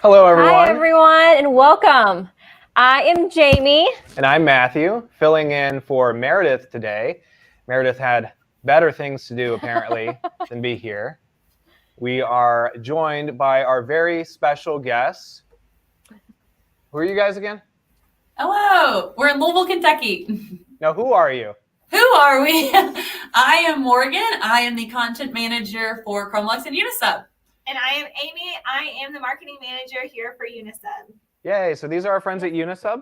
Hello, everyone. Hi, everyone, and welcome. I am Jamie. And I'm Matthew, filling in for Meredith today. Meredith had better things to do, apparently, than be here. We are joined by our very special guests. Who are you guys again? Hello, we're in Louisville, Kentucky. Now, who are you? Who are we? I am Morgan. I am the content manager for Chromolux and Unisub. And I am Amy. I am the marketing manager here for Unisub. Yay, so these are our friends at Unisub.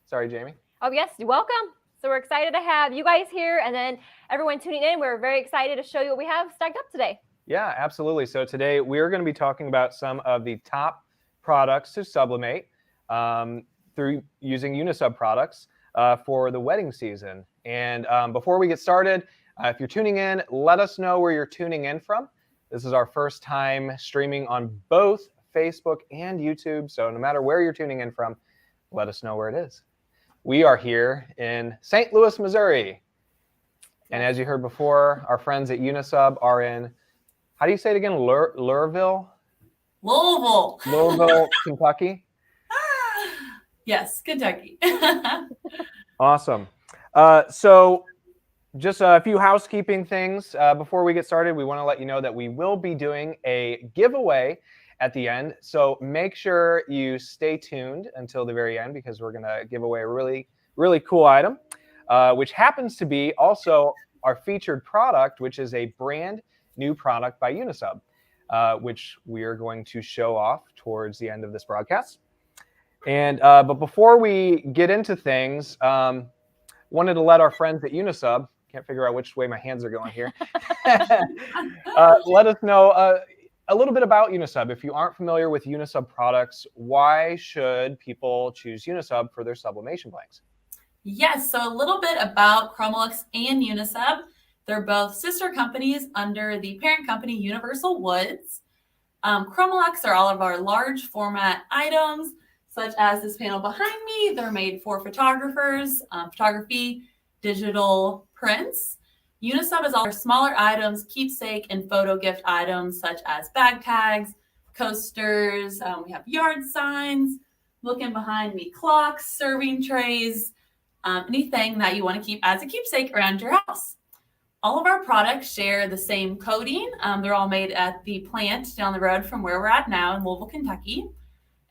Sorry, Jamie. Oh, yes, welcome. So we're excited to have you guys here and then everyone tuning in. We're very excited to show you what we have stacked up today. Yeah, absolutely. So today we're going to be talking about some of the top products to sublimate through using Unisub products for the wedding season. And before we get started, if you're tuning in, let us know where you're tuning in from. This is our first time streaming on both Facebook and YouTube. So no matter where you're tuning in from, let us know where it is. We are here in St. Louis, Missouri. And as you heard before, our friends at Unisub are in, how do you say it again? Louisville, Kentucky. Yes, Kentucky. Awesome. So just a few housekeeping things before we get started. We want to let you know that we will be doing a giveaway at the end. So make sure you stay tuned until the very end because we're going to give away a really, really cool item, which happens to be also our featured product, which is a brand new product by Unisub, which we are going to show off towards the end of this broadcast. And but before we get into things, wanted to let our friends at Unisub, can't figure out which way my hands are going here, let us know a little bit about Unisub. If you aren't familiar with Unisub products, why should people choose Unisub for their sublimation blanks? Yes, so a little bit about Chromolux and Unisub. They're both sister companies under the parent company Universal Woods. Chromolux are all of our large format items, such as this panel behind me. They're made for photographers, photography, digital prints. Unisub is all our smaller items, keepsake and photo gift items, such as bag tags, coasters. We have yard signs. Looking behind me, clocks, serving trays, anything that you want to keep as a keepsake around your house. All of our products share the same coating. They're all made at the plant down the road from where we're at now in Louisville, Kentucky.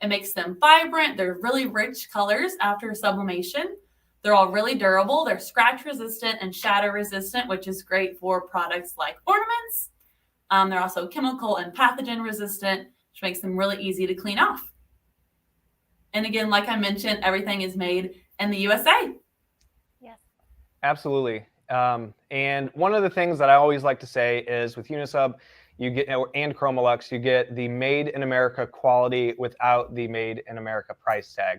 It makes them vibrant. They're really rich colors after sublimation. They're all really durable. They're scratch resistant and shatter resistant, which is great for products like ornaments. They're also chemical and pathogen resistant, which makes them really easy to clean off. And again, like I mentioned, everything is made in the USA. Yes. Absolutely. And one of the things that I always like to say is with Unisub, you get, and Chromolux, you get the made in America quality without the made in America price tag.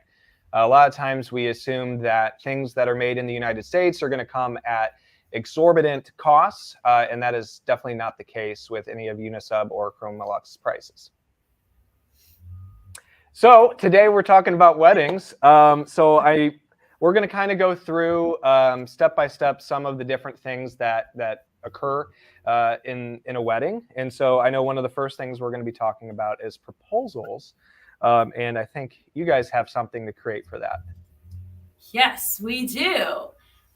A lot of times we assume that things that are made in the United States are going to come at exorbitant costs, and that is definitely not the case with any of Unisub or Chromolux prices. So today we're talking about weddings. We're going to kind of go through step by step some of the different things that occur in a wedding. And so I know one of the first things we're going to be talking about is proposals. And I think you guys have something to create for that. Yes, we do.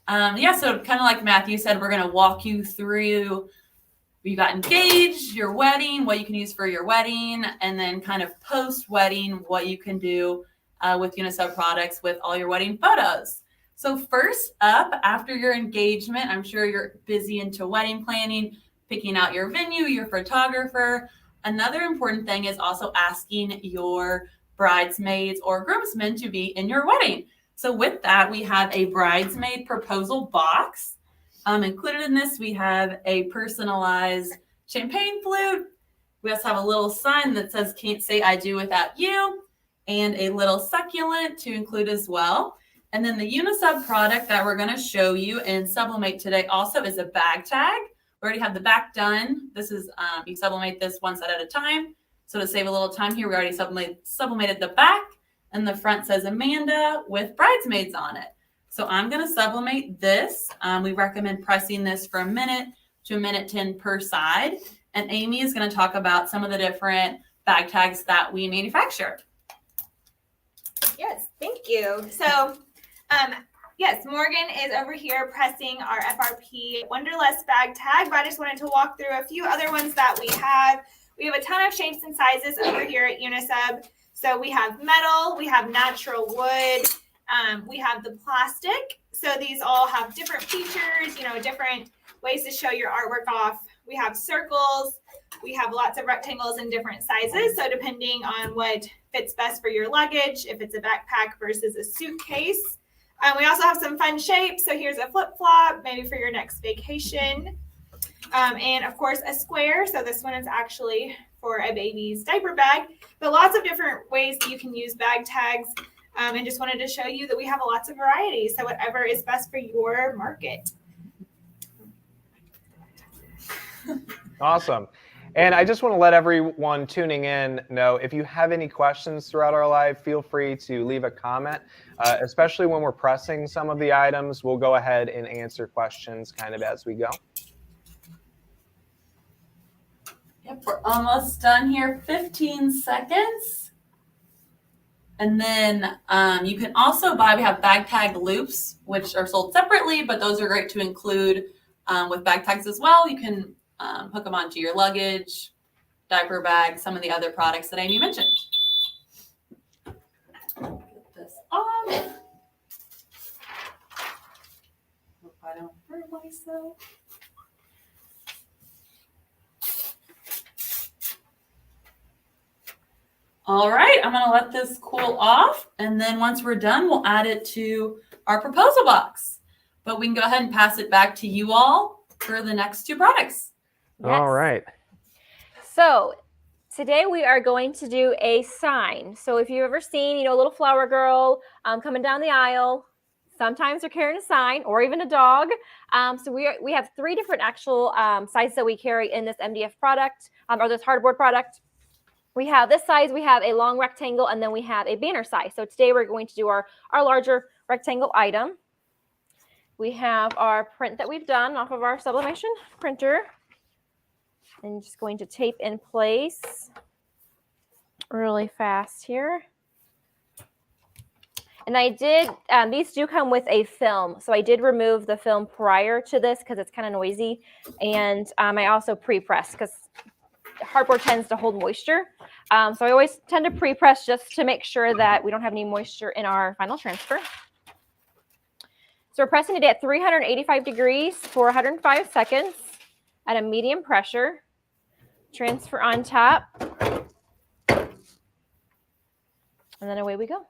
So kind of like Matthew said, we're going to walk you through, you got engaged, your wedding, what you can use for your wedding, and then kind of post-wedding, what you can do with Unisub products with all your wedding photos. So first up, after your engagement, I'm sure you're busy into wedding planning, picking out your venue, your photographer. Another important thing is also asking your bridesmaids or groomsmen to be in your wedding. So with that, we have a bridesmaid proposal box. Included in this, we have a personalized champagne flute. We also have a little sign that says, "Can't say I do without you," and a little succulent to include as well. And then the Unisub product that we're going to show you in Sublimate today also is a bag tag. We already have the back done. This is, you sublimate this one set at a time. So to save a little time here, we already sublimated the back, and the front says Amanda with bridesmaids on it. So I'm going to sublimate this. We recommend pressing this for a minute to a minute 10 per side. And Amy is going to talk about some of the different bag tags that we manufacture. Yes, thank you. So, yes, Morgan is over here pressing our FRP Wonderlust bag tag, but I just wanted to walk through a few other ones that we have. We have a ton of shapes and sizes over here at Unisub. So we have metal, we have natural wood, we have the plastic. So these all have different features, different ways to show your artwork off. We have circles, we have lots of rectangles in different sizes. So depending on what fits best for your luggage, if it's a backpack versus a suitcase. We also have some fun shapes. So here's a flip-flop, maybe for your next vacation. And of course a square. So this one is actually for a baby's diaper bag, but lots of different ways that you can use bag tags. And just wanted to show you that we have lots of variety. So whatever is best for your market. Awesome. And I just want to let everyone tuning in know, if you have any questions throughout our live, feel free to leave a comment, especially when we're pressing some of the items. We'll go ahead and answer questions kind of as we go. Yep, we're almost done here. 15 seconds. And then you can also buy, we have bag tag loops, which are sold separately, but those are great to include with bag tags as well. You can hook them onto your luggage, diaper bag, some of the other products that Amy mentioned. Get this off. Hope I don't hurt myself. All right, I'm gonna let this cool off, and then once we're done, we'll add it to our proposal box. But we can go ahead and pass it back to you all for the next two products. Yes. All right. So today we are going to do a sign. So if you've ever seen, a little flower girl coming down the aisle, sometimes they're carrying a sign or even a dog. So we have three different actual sizes that we carry in this MDF product or this hardboard product. We have this size, we have a long rectangle, and then we have a banner size. So today we're going to do our larger rectangle item. We have our print that we've done off of our sublimation printer. And just going to tape in place really fast here. And I did, these do come with a film. So I did remove the film prior to this because it's kind of noisy. And I also pre-pressed because hardboard tends to hold moisture. So I always tend to pre-press just to make sure that we don't have any moisture in our final transfer. So we're pressing it at 385 degrees for 105 seconds at a medium pressure. Transfer on top. And then away we go.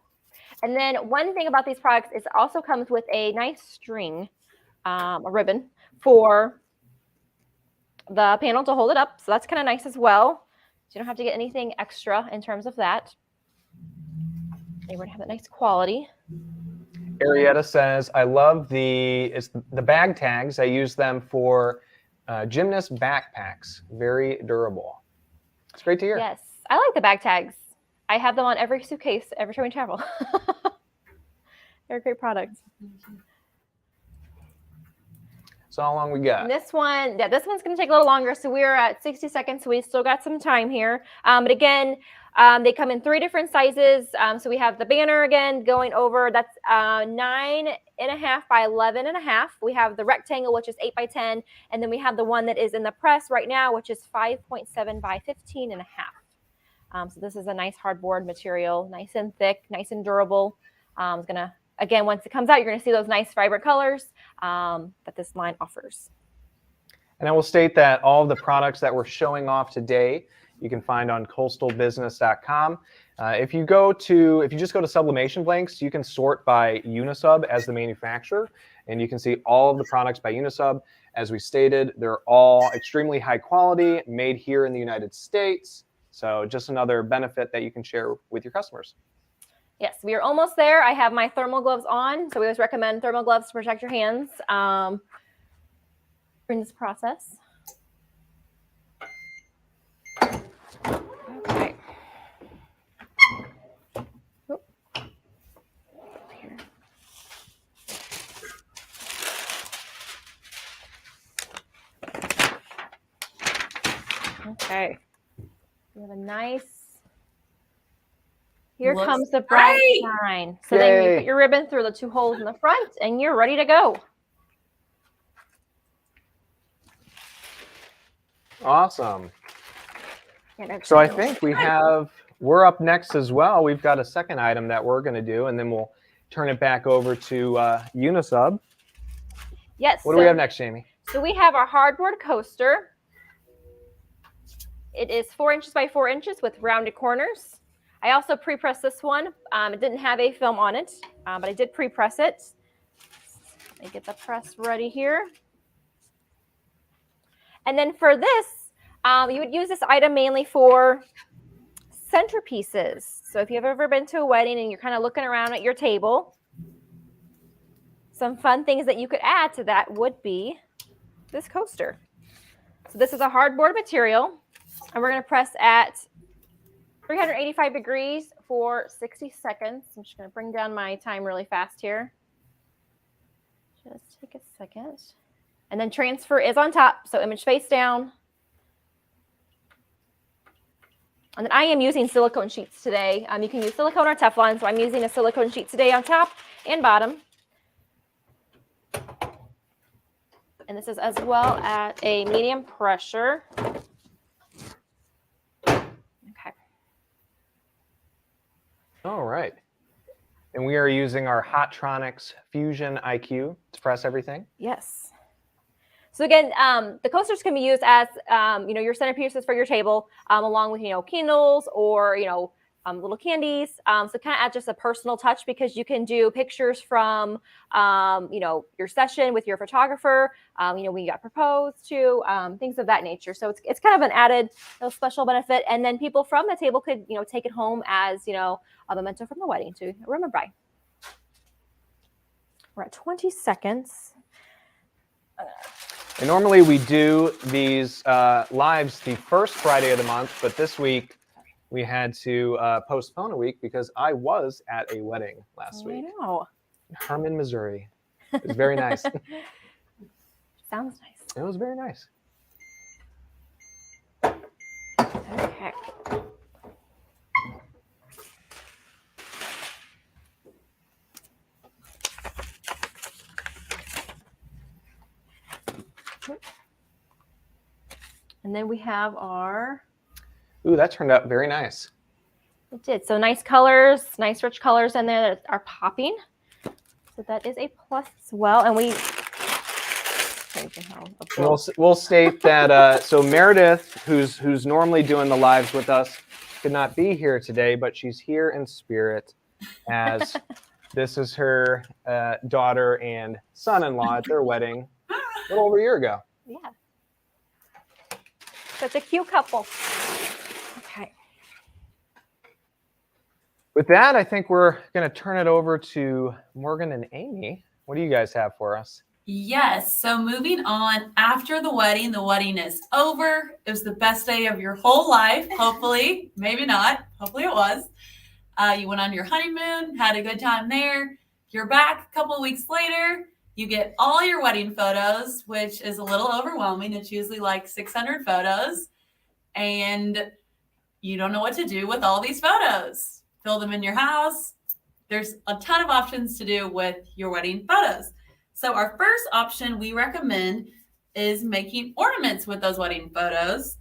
And then one thing about these products is it also comes with a nice string, a ribbon for the panel to hold it up. So that's kind of nice as well. So you don't have to get anything extra in terms of that. They would have that nice quality. Arietta says, I love the bag tags. I use them for gymnast backpacks. Very durable. It's great to hear. Yes, I like the bag tags. I have them on every suitcase every time we travel. They're a great product. So how long we got? And this one, this one's going to take a little longer. So we're at 60 seconds, so we still got some time here. But again, they come in three different sizes. So we have the banner again going over. That's 9.5 by 11.5. We have the rectangle, which is 8 by 10. And then we have the one that is in the press right now, which is 5.7 by 15.5. So this is a nice hardboard material, nice and thick, nice and durable. It's going to, again, once it comes out, you're going to see those nice vibrant colors that this line offers. And I will state that all of the products that we're showing off today, you can find on coastalbusiness.com. If you just go to sublimation blanks, you can sort by Unisub as the manufacturer, and you can see all of the products by Unisub. As we stated, they're all extremely high quality, made here in the United States. So just another benefit that you can share with your customers. Yes, we are almost there. I have my thermal gloves on. So we always recommend thermal gloves to protect your hands during this process. Okay. Oop. Here. Okay. We have a nice Here Looks comes the bride great. sign. So then you Yay. put your ribbon through the 2 holes in the front and you're ready to go. Awesome. So I think we're up next as well. We've got a second item that we're going to do, and then we'll turn it back over to Unisub. Yes. What do we have next, Jamie? So we have our hardboard coaster. It is 4 inches by 4 inches with rounded corners. I also pre-pressed this one. It didn't have a film on it, but I did pre-press it. Let me get the press ready here. And then for this, you would use this item mainly for centerpieces. So if you've ever been to a wedding and you're kind of looking around at your table, some fun things that you could add to that would be this coaster. So this is a hardboard material, and we're going to press at 385 degrees for 60 seconds. I'm just going to bring down my time really fast here. Just take a second. And then transfer is on top, so image face down. And then I am using silicone sheets today. You can use silicone or Teflon, so I'm using a silicone sheet today on top and bottom. And this is as well at a medium pressure. Okay. All right. And we are using our Hotronix Fusion IQ to press everything. Yes. So again, the coasters can be used as, your centerpieces for your table, along with, candles or, little candies. So kind of add just a personal touch, because you can do pictures from, your session with your photographer, when you got proposed to, things of that nature. So it's kind of an added special benefit. And then people from the table could, take it home as, a memento from the wedding to remember by. We're at 20 seconds. And normally we do these lives the first Friday of the month, but this week we had to postpone a week because I was at a wedding last week I know. in Herman, Missouri. It was very nice. Sounds nice. It was very nice. Okay. And then we have our... Ooh, that turned out very nice. It did. So nice colors, nice rich colors in there that are popping. So that is a plus as well. And we'll state that so Meredith, who's normally doing the lives with us, could not be here today, but she's here in spirit, as this is her daughter and son-in-law at their wedding a little over a year ago. Yeah. Such a cute couple. Okay. With that, I think we're going to turn it over to Morgan and Amy. What do you guys have for us? Yes. So moving on, after the wedding is over. It was the best day of your whole life. Hopefully, maybe not. Hopefully it was. You went on your honeymoon, had a good time there. You're back a couple of weeks later. You get all your wedding photos, which is a little overwhelming. It's usually like 600 photos. And you don't know what to do with all these photos. Fill them in your house. There's a ton of options to do with your wedding photos. So our first option we recommend is making ornaments with those wedding photos.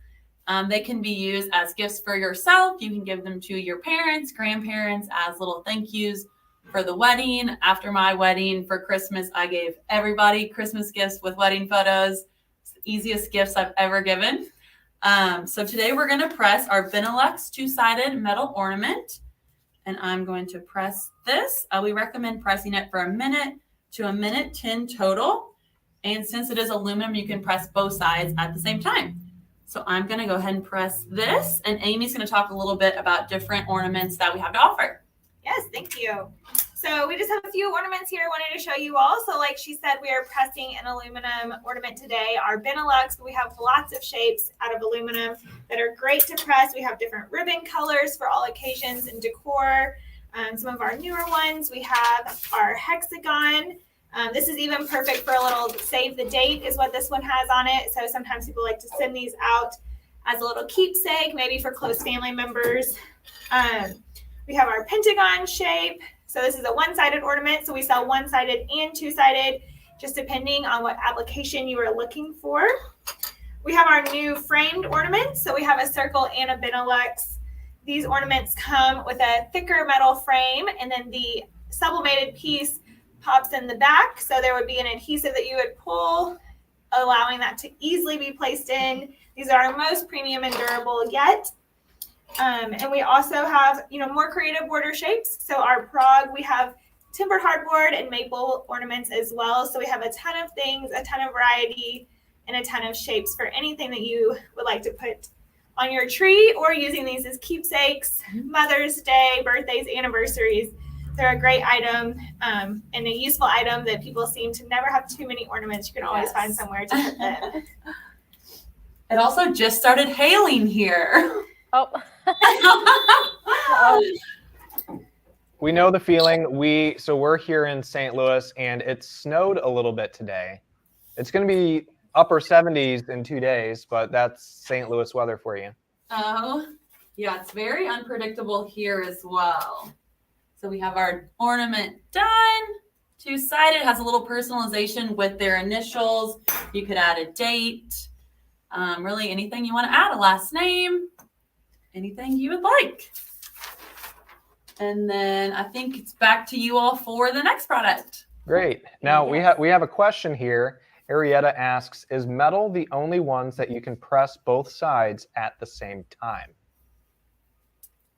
They can be used as gifts for yourself. You can give them to your parents, grandparents as little thank yous for the wedding. After my wedding for Christmas, I gave everybody Christmas gifts with wedding photos. It's the easiest gifts I've ever given. So today we're going to press our Benelux two-sided metal ornament. And I'm going to press this. We recommend pressing it for 1 minute to 1 minute 10 total. And since it is aluminum, you can press both sides at the same time. So I'm going to go ahead and press this. And Amy's going to talk a little bit about different ornaments that we have to offer. Yes, thank you. So we just have a few ornaments here I wanted to show you all. So like she said, we are pressing an aluminum ornament today, our Benelux, but we have lots of shapes out of aluminum that are great to press. We have different ribbon colors for all occasions and decor. Some of our newer ones, we have our hexagon. This is even perfect for a little save the date is what this one has on it. So sometimes people like to send these out as a little keepsake, maybe for close family members. We have our pentagon shape. So this is a one-sided ornament. So we sell one-sided and two-sided, just depending on what application you are looking for. We have our new framed ornaments. So we have a circle and a Benelux. These ornaments come with a thicker metal frame, and then the sublimated piece pops in the back. So there would be an adhesive that you would pull, allowing that to easily be placed in. These are our most premium and durable yet. And we also have, more creative border shapes. So our Prague, we have tempered hardboard and maple ornaments as well. So we have a ton of things, a ton of variety, and a ton of shapes for anything that you would like to put on your tree, or using these as keepsakes, Mother's Day, birthdays, anniversaries. They're a great item and a useful item that people seem to never have too many ornaments. You can always find somewhere to put them. It also just started hailing here. Oh. We know the feeling. So we're here in St. Louis, and it snowed a little bit today. It's going to be upper 70s in 2 days, but that's St. Louis weather for you. Oh, yeah, it's very unpredictable here as well. So we have our ornament done. Two-sided, has a little personalization with their initials. You could add a date. Really anything you want to add, a last name, anything you would like. And then I think it's back to you all for the next product. Great. Now we have a question here. Arietta asks, is metal the only ones that you can press both sides at the same time?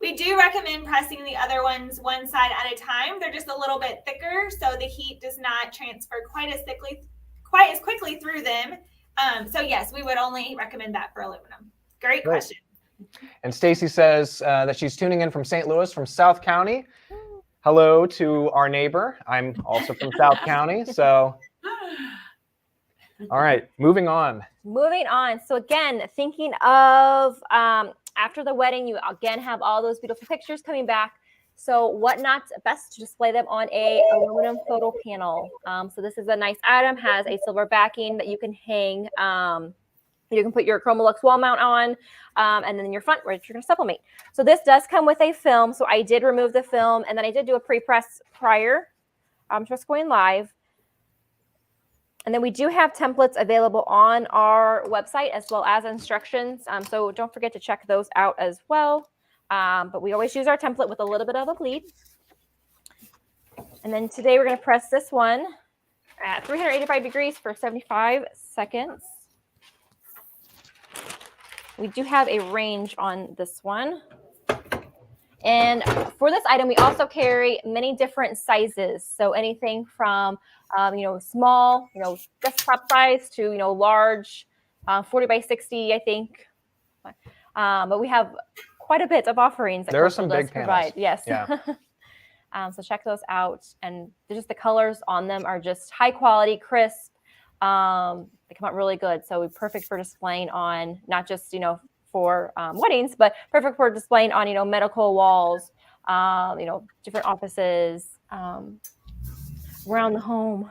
We do recommend pressing the other ones one side at a time. They're just a little bit thicker, so the heat does not transfer quite as quickly through them. So yes, we would only recommend that for aluminum. Great question. And Stacy says that she's tuning in from St. Louis, from South County. Hello to our neighbor. I'm also from South County, so... All right, moving on. Moving on. So again, thinking of after the wedding, you again have all those beautiful pictures coming back. So what not best to display them on a aluminum photo panel. So this is a nice item, has a silver backing that you can hang. You can put your Chromolux wall mount on, and then your front, which you're going to sublimate. So this does come with a film. So I did remove the film, and then I did do a pre-press prior to us going live. And then we do have templates available on our website as well as instructions. So don't forget to check those out as well. But we always use our template with a little bit of a bleed. And then today we're going to press this one at 385 degrees for 75 seconds. We do have a range on this one. And for this item, we also carry many different sizes. So anything from, small, desktop size to, large, 40 by 60, I think. But we have quite a bit of offerings that there are some Coastal big does provide. panels. Yes. Yeah. So check those out. And just the colors on them are just high quality, crisp. They come out really good. So perfect for displaying on not just, for weddings, but perfect for displaying on, medical walls, different offices, around the home.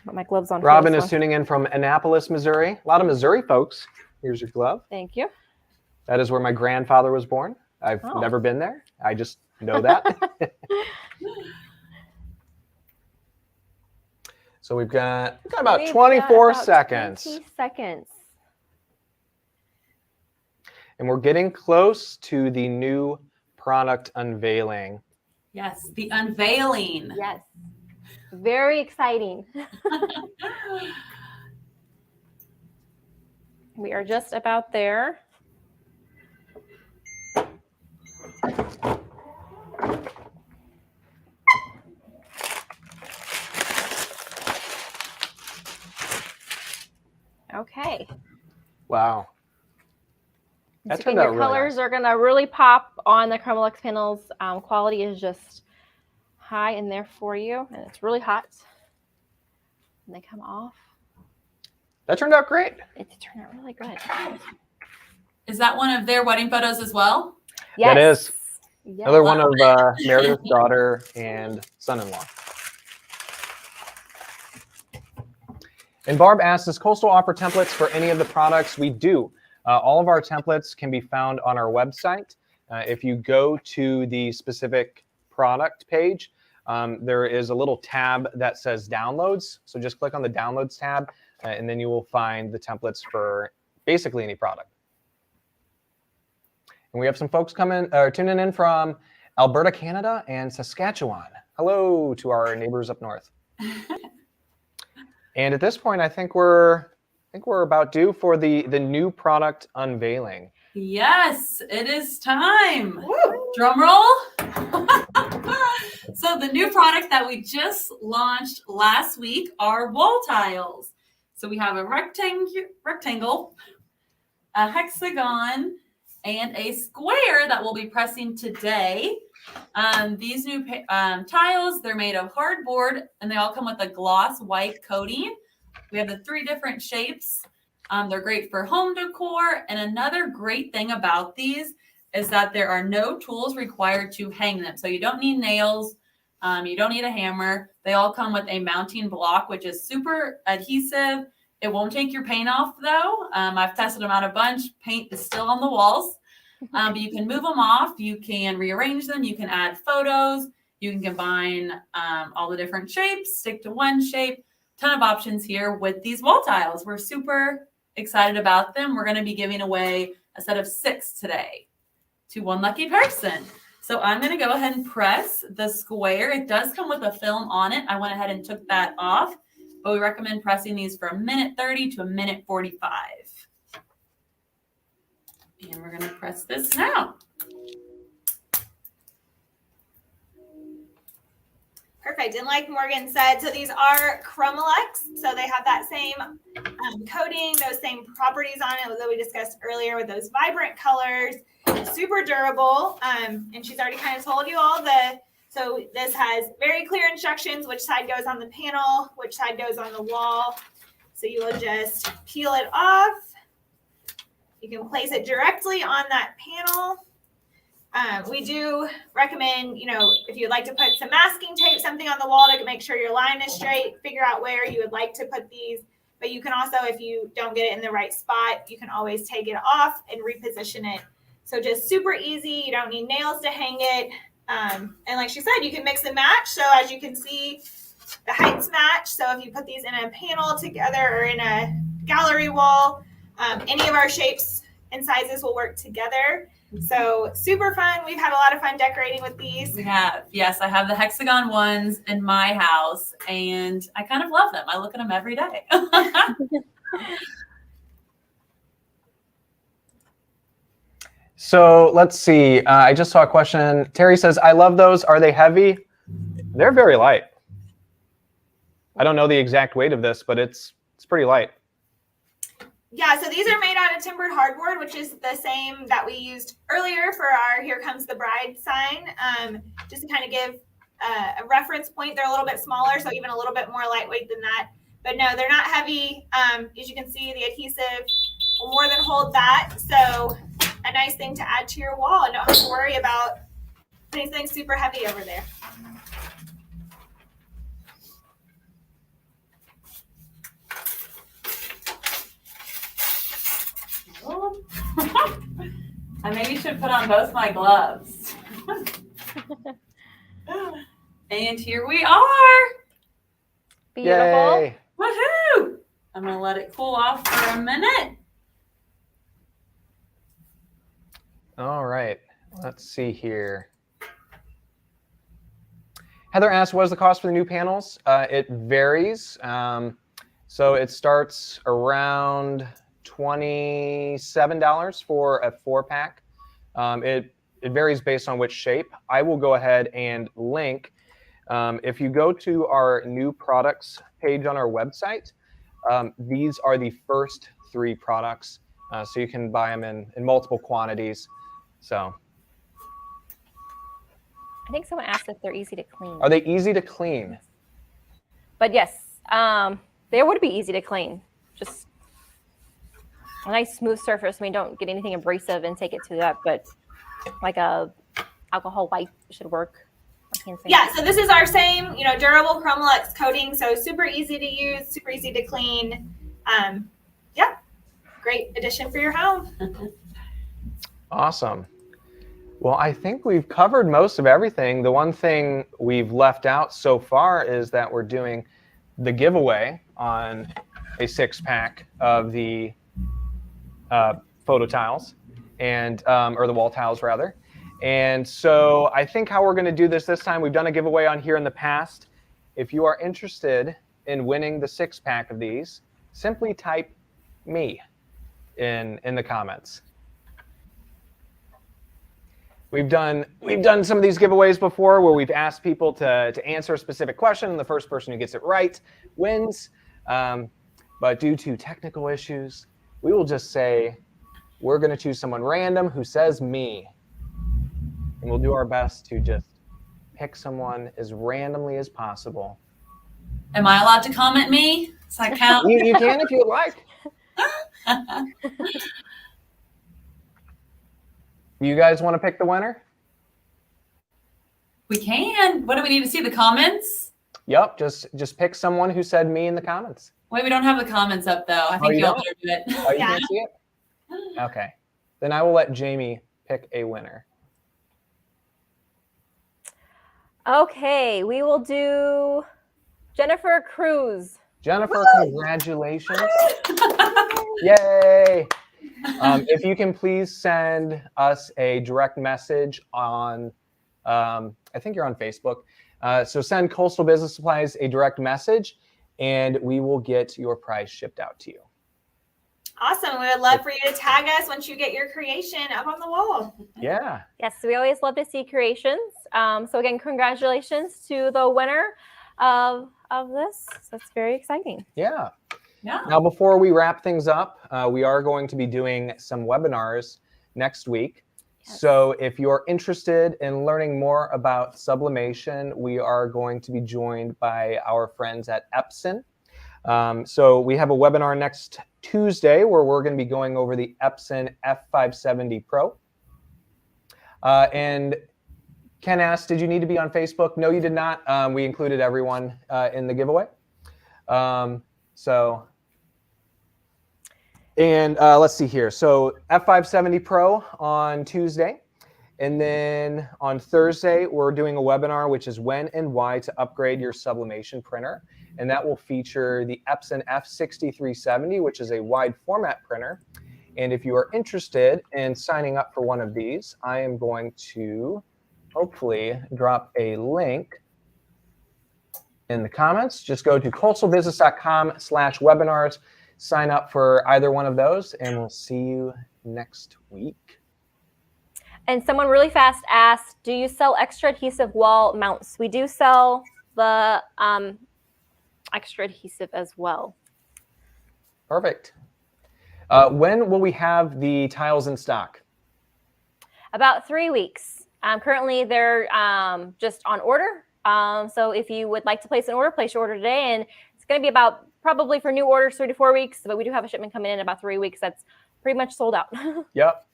Got my gloves on. Robin is tuning in from Annapolis, Missouri. A lot of Missouri folks. Here's your glove. Thank you. That is where my grandfather was born. I've never been there. I just know that. So we've got about 24 seconds. 20 seconds. And we're getting close to the new product unveiling. Yes, the unveiling. Yes. Very exciting. We are just about there. Okay. Wow. That So turned again, out your really colors nice. are going to really pop on the Chromolux panels. Quality is just high in there for you, and it's really hot. And they come off. That turned out great. It turned out really good. Is that one of their wedding photos as well? Yes. That is. Yes. Another one of Meredith's daughter and son-in-law. And Barb asks, does Coastal offer templates for any of the products? We do. All of our templates can be found on our website. if you go to the specific product page, there is a little tab that says downloads. So just click on the downloads tab, and then you will find the templates for basically any product. And we have some folks tuning in from Alberta, Canada, and Saskatchewan. Hello to our neighbors up north. And at this point, I think we're about due for the new product unveiling. Yes, it is time. Woo! Drum roll. So the new product that we just launched last week are wall tiles. So we have a rectangle, a hexagon, and a square that we'll be pressing today. These new tiles, they're made of hardboard, and they all come with a gloss white coating. We have the 3 different shapes. They're great for home decor. And another great thing about these is that there are no tools required to hang them. So you don't need nails. You don't need a hammer. They all come with a mounting block, which is super adhesive. It won't take your paint off, though. I've tested them out a bunch. Paint is still on the walls. But you can move them off. You can rearrange them. You can add photos. You can combine all the different shapes, stick to one shape. Ton of options here with these wall tiles. We're super excited about them. We're going to be giving away a set of 6 today to one lucky person. So I'm going to go ahead and press the square. It does come with a film on it. I went ahead and took that off, but we recommend pressing these for 1:30 to 1:45. And we're going to press this now. Perfect. And like Morgan said, so these are Chromalex. So they have that same coating, those same properties on it that we discussed earlier with those vibrant colors. Super durable. And she's already kind of told you all so this has very clear instructions, which side goes on the panel, which side goes on the wall. So you will just peel it off. You can place it directly on that panel. We do recommend, if you'd like to put some masking tape, something on the wall to make sure your line is straight, figure out where you would like to put these. But you can also, if you don't get it in the right spot, you can always take it off and reposition it. So just super easy. You don't need nails to hang it. And like she said, you can mix and match. So as you can see, the heights match. So if you put these in a panel together or in a gallery wall, any of our shapes and sizes will work together. So super fun. We've had a lot of fun decorating with these. We have, yes, I have the hexagon ones in my house, and I kind of love them. I look at them every day. So let's see. I just saw a question. Terry says, I love those. Are they heavy? They're very light. I don't know the exact weight of this, but it's pretty light. Yeah, so these are made out of timbered hardboard, which is the same that we used earlier for our Here Comes the Bride sign. Just to kind of give a reference point, they're a little bit smaller, so even a little bit more lightweight than that. But no, they're not heavy. As you can see, the adhesive will more than hold that. So a nice thing to add to your wall and don't have to worry about anything super heavy over there. I maybe should put on both my gloves. And here we are. Beautiful. Yay. Woohoo! I'm going to let it cool off for a minute. All right. Let's see here. Heather asked, what is the cost for the new panels? It varies. So it starts around $27 for a 4-pack. It varies based on which shape. I will go ahead and link. If you go to our new products page on our website, these are the first 3 products. So you can buy them in multiple quantities. So I think someone asked if they're easy to clean. are they easy to clean? But yes, they would be easy to clean. Just a nice smooth surface. I mean, don't get anything abrasive and take it to that, but like a alcohol wipe should work. Yeah, so this is our same, durable Chromalex coating. So super easy to use, super easy to clean. Yeah, great addition for your home. Awesome. Well, I think we've covered most of everything. The one thing we've left out so far is that we're doing the giveaway on a 6-pack of the photo tiles and or the wall tiles rather. And so I think how we're going to do this time, we've done a giveaway on here in the past. If you are interested in winning the 6-pack of these, simply type me in the comments. We've done some of these giveaways before where we've asked people to answer a specific question, and the first person who gets it right wins. But due to technical issues, we will just say we're going to choose someone random who says me, and we'll do our best to just pick someone as randomly as possible. Am I allowed to comment me? Does that count? You can if you would like. You guys want to pick the winner? We can. What do we need to see? The comments? Yep, just pick someone who said me in the comments. Wait, we don't have the comments up though. I think y'all better do it. Oh, you can't see it? Okay. Then I will let Jamie pick a winner. Okay, we will do Jennifer Cruz. Jennifer, congratulations. Yay. If you can please send us a direct message on, I think you're on Facebook. So send Coastal Business Supplies a direct message and we will get your prize shipped out to you. Awesome. We would love for you to tag us once you get your creation up on the wall. Yeah. Yes, we always love to see creations. So again, congratulations to the winner of this. So it's very exciting. Yeah. Yeah. Now, before we wrap things up, we are going to be doing some webinars next week. Yes. So if you're interested in learning more about sublimation, we are going to be joined by our friends at Epson. So we have a webinar next Tuesday where we're going to be going over the Epson F570 Pro. And Ken asked, did you need to be on Facebook? No, you did not. We included everyone in the giveaway. Let's see here. So F570 Pro on Tuesday. And then on Thursday, we're doing a webinar, which is when and why to upgrade your sublimation printer. And that will feature the Epson F6370, which is a wide format printer. And if you are interested in signing up for one of these, I am going to hopefully drop a link in the comments. Just go to coastalbusiness.com/webinars, sign up for either one of those, and we'll see you next week. And someone really fast asked, do you sell extra adhesive wall mounts? We do sell the extra adhesive as well. Perfect. When will we have the tiles in stock? About 3 weeks. Currently, they're just on order. So if you would like to place an order, place your order today. And it's going to be about probably for new orders 3 to 4 weeks. But we do have a shipment coming in about 3 weeks. That's pretty much sold out. Yep.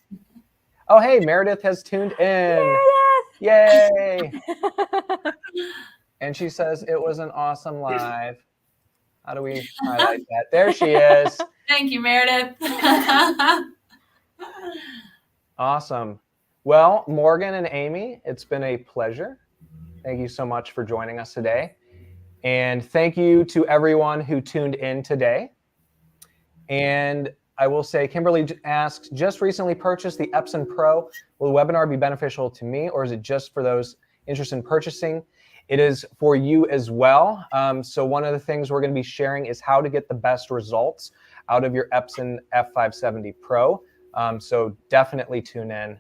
Oh, hey, Meredith has tuned in. Meredith! Yay. And she says it was an awesome live. How do we highlight that? There she is. Thank you, Meredith. Awesome. Well, Morgan and Amy, it's been a pleasure. Thank you so much for joining us today. And thank you to everyone who tuned in today. And I will say, Kimberly asked, just recently purchased the Epson Pro. Will the webinar be beneficial to me, or is it just for those interested in purchasing? It is for you as well. So one of the things we're going to be sharing is how to get the best results out of your Epson F570 Pro. So definitely tune in.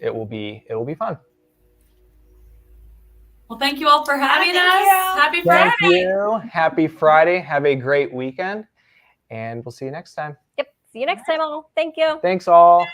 It will be fun. Well, thank you all for having us. Thank you. Happy Friday. Thank you. Happy Friday. Have a great weekend. And we'll see you next time. Yep. See you next time all. Thank you. Thanks all.